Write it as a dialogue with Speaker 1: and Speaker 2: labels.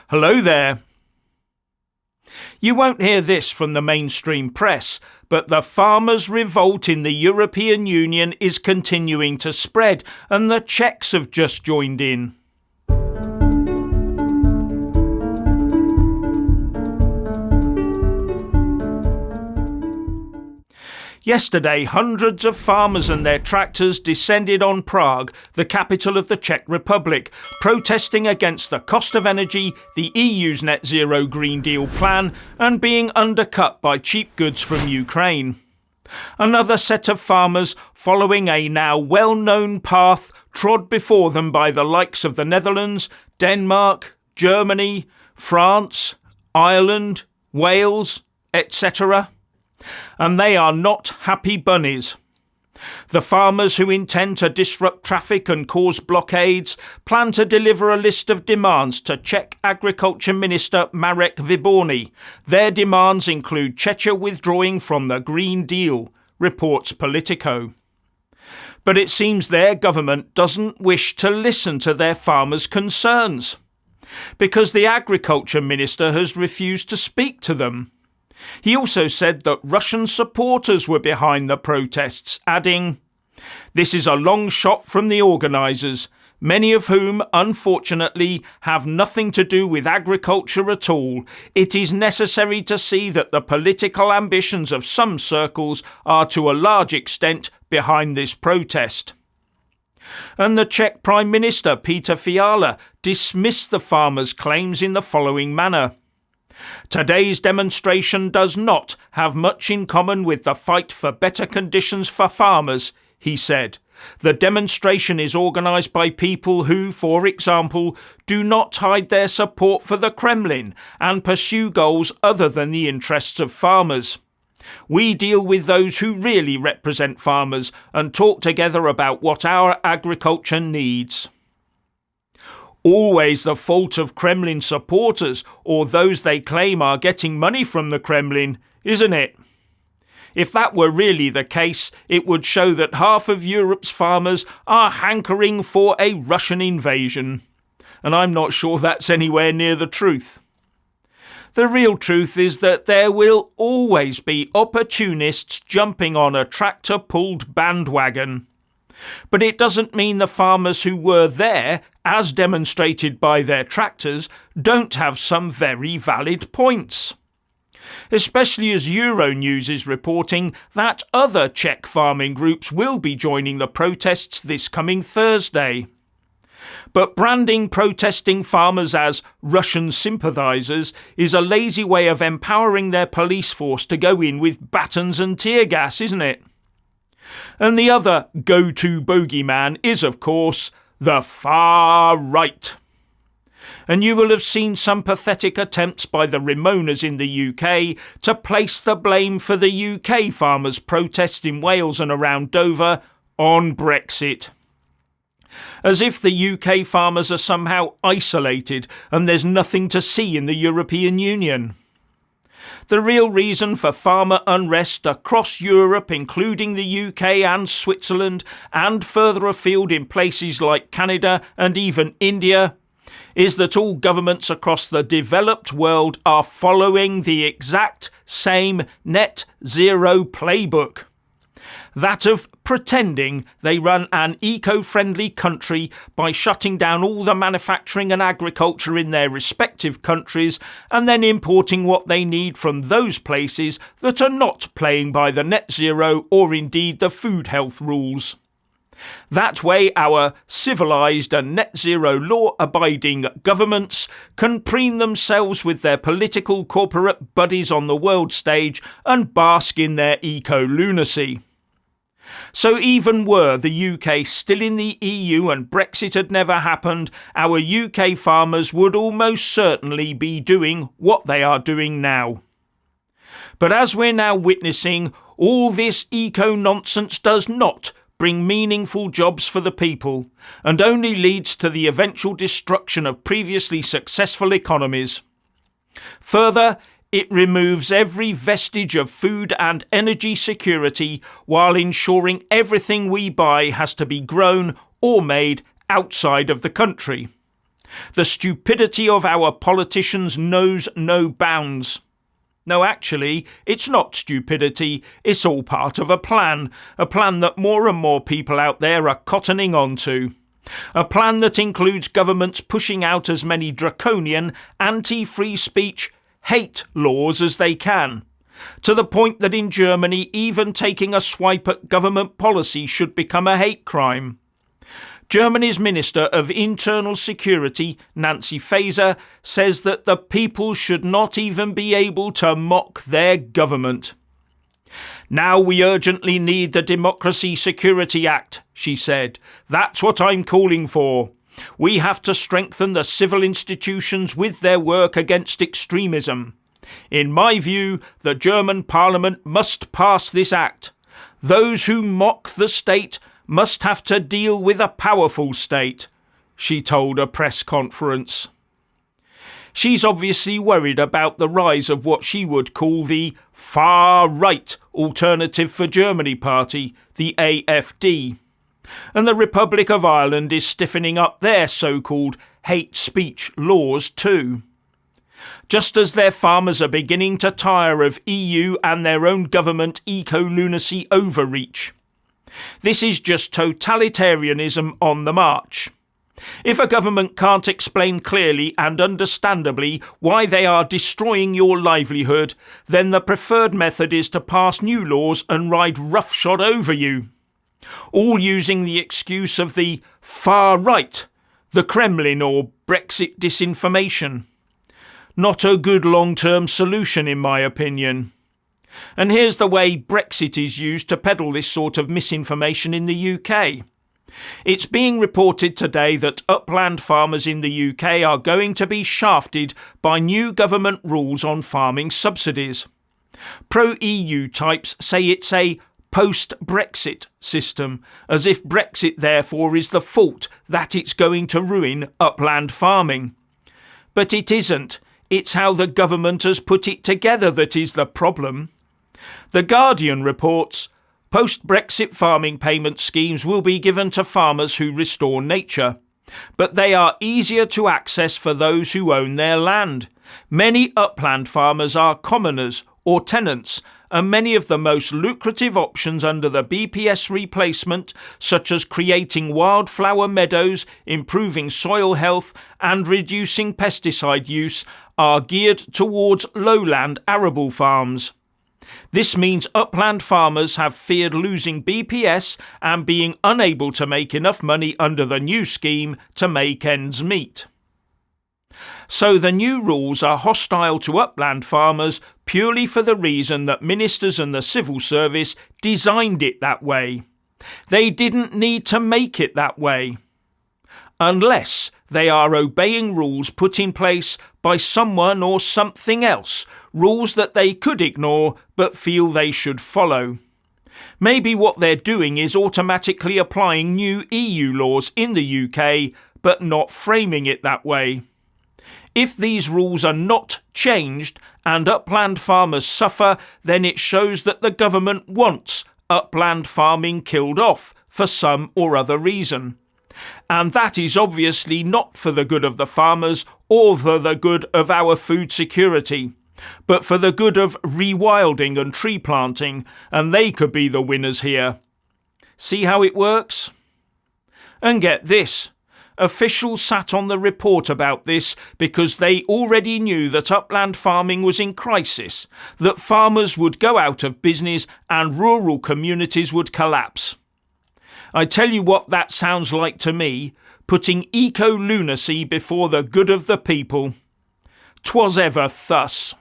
Speaker 1: Hello there. You won't hear this from the mainstream press, but the farmers' revolt in the European Union is continuing to spread, and the Czechs have just joined in. Yesterday, hundreds of farmers and their tractors descended on Prague, the capital of the Czech Republic, protesting against the cost of energy, the EU's net zero Green Deal plan, and being undercut by cheap goods from Ukraine. Another set of farmers following a now well-known path trod before them by the likes of the Netherlands, Denmark, Germany, France, Ireland, Wales, etc. And they are not happy bunnies. The farmers who intend to disrupt traffic and cause blockades plan to deliver a list of demands to Czech Agriculture Minister Marek Výborný. Their demands include Czechia withdrawing from the Green Deal, reports Politico. But it seems their government doesn't wish to listen to their farmers' concerns, because the Agriculture Minister has refused to speak to them. He also said that Russian supporters were behind the protests, adding, "This is a long shot from the organisers, many of whom, unfortunately, have nothing to do with agriculture at all. It is necessary to see that the political ambitions of some circles are to a large extent behind this protest." And the Czech Prime Minister, Peter Fiala, dismissed the farmers' claims in the following manner. "Today's demonstration does not have much in common with the fight for better conditions for farmers," he said. "The demonstration is organised by people who, for example, do not hide their support for the Kremlin and pursue goals other than the interests of farmers. We deal with those who really represent farmers and talk together about what our agriculture needs." Always the fault of Kremlin supporters or those they claim are getting money from the Kremlin, isn't it? If that were really the case, it would show that half of Europe's farmers are hankering for a Russian invasion. And I'm not sure that's anywhere near the truth. The real truth is that there will always be opportunists jumping on a tractor-pulled bandwagon. But it doesn't mean the farmers who were there, as demonstrated by their tractors, don't have some very valid points. Especially as Euronews is reporting that other Czech farming groups will be joining the protests this coming Thursday. But branding protesting farmers as Russian sympathisers is a lazy way of empowering their police force to go in with batons and tear gas, isn't it? And the other go-to bogeyman is, of course, the far right. And you will have seen some pathetic attempts by the Remoaners in the UK to place the blame for the UK farmers' protests in Wales and around Dover on Brexit. As if the UK farmers are somehow isolated and there's nothing to see in the European Union. The real reason for farmer unrest across Europe, including the UK and Switzerland, and further afield in places like Canada and even India, is that all governments across the developed world are following the exact same net zero playbook. That of pretending they run an eco-friendly country by shutting down all the manufacturing and agriculture in their respective countries and then importing what they need from those places that are not playing by the net zero or indeed the food health rules. That way our civilised and net zero law-abiding governments can preen themselves with their political corporate buddies on the world stage and bask in their eco-lunacy. So even were the UK still in the EU and Brexit had never happened, our UK farmers would almost certainly be doing what they are doing now. But as we're now witnessing, all this eco-nonsense does not bring meaningful jobs for the people and only leads to the eventual destruction of previously successful economies. Further, it removes every vestige of food and energy security while ensuring everything we buy has to be grown or made outside of the country. The stupidity of our politicians knows no bounds. No, actually, it's not stupidity, it's all part of a plan that more and more people out there are cottoning onto. A plan that includes governments pushing out as many draconian, anti-free speech, hate laws as they can, to the point that in Germany even taking a swipe at government policy should become a hate crime. Germany's Minister of Internal Security, Nancy Faeser, says that the people should not even be able to mock their government. Now we urgently need the Democracy Security Act, she said. That's what I'm calling for. We have to strengthen the civil institutions with their work against extremism. In my view, the German Parliament must pass this act. Those who mock the state must have to deal with a powerful state, she told a press conference. She's obviously worried about the rise of what she would call the far-right Alternative for Germany party, the AfD. And the Republic of Ireland is stiffening up their so-called hate speech laws too. Just as their farmers are beginning to tire of EU and their own government eco-lunacy overreach. This is just totalitarianism on the march. If a government can't explain clearly and understandably why they are destroying your livelihood, then the preferred method is to pass new laws and ride roughshod over you. All using the excuse of the far right, the Kremlin or Brexit disinformation. Not a good long-term solution in my opinion. And here's the way Brexit is used to peddle this sort of misinformation in the UK. It's being reported today that upland farmers in the UK are going to be shafted by new government rules on farming subsidies. Pro-EU types say it's a post-Brexit system, as if Brexit therefore is the fault that it's going to ruin upland farming. But it isn't. It's how the government has put it together that is the problem. The Guardian reports, post-Brexit farming payment schemes will be given to farmers who restore nature, but they are easier to access for those who own their land. Many upland farmers are commoners or tenants, and many of the most lucrative options under the BPS replacement, such as creating wildflower meadows, improving soil health and reducing pesticide use, are geared towards lowland arable farms. This means upland farmers have feared losing BPS and being unable to make enough money under the new scheme to make ends meet. So the new rules are hostile to upland farmers purely for the reason that ministers and the civil service designed it that way. They didn't need to make it that way. Unless they are obeying rules put in place by someone or something else, rules that they could ignore but feel they should follow. Maybe what they're doing is automatically applying new EU laws in the UK, but not framing it that way. If these rules are not changed and upland farmers suffer, then it shows that the government wants upland farming killed off for some or other reason. And that is obviously not for the good of the farmers or for the good of our food security, but for the good of rewilding and tree planting, and they could be the winners here. See how it works? And get this. Officials sat on the report about this because they already knew that upland farming was in crisis, that farmers would go out of business and rural communities would collapse. I tell you what that sounds like to me, putting eco-lunacy before the good of the people. 'Twas ever thus.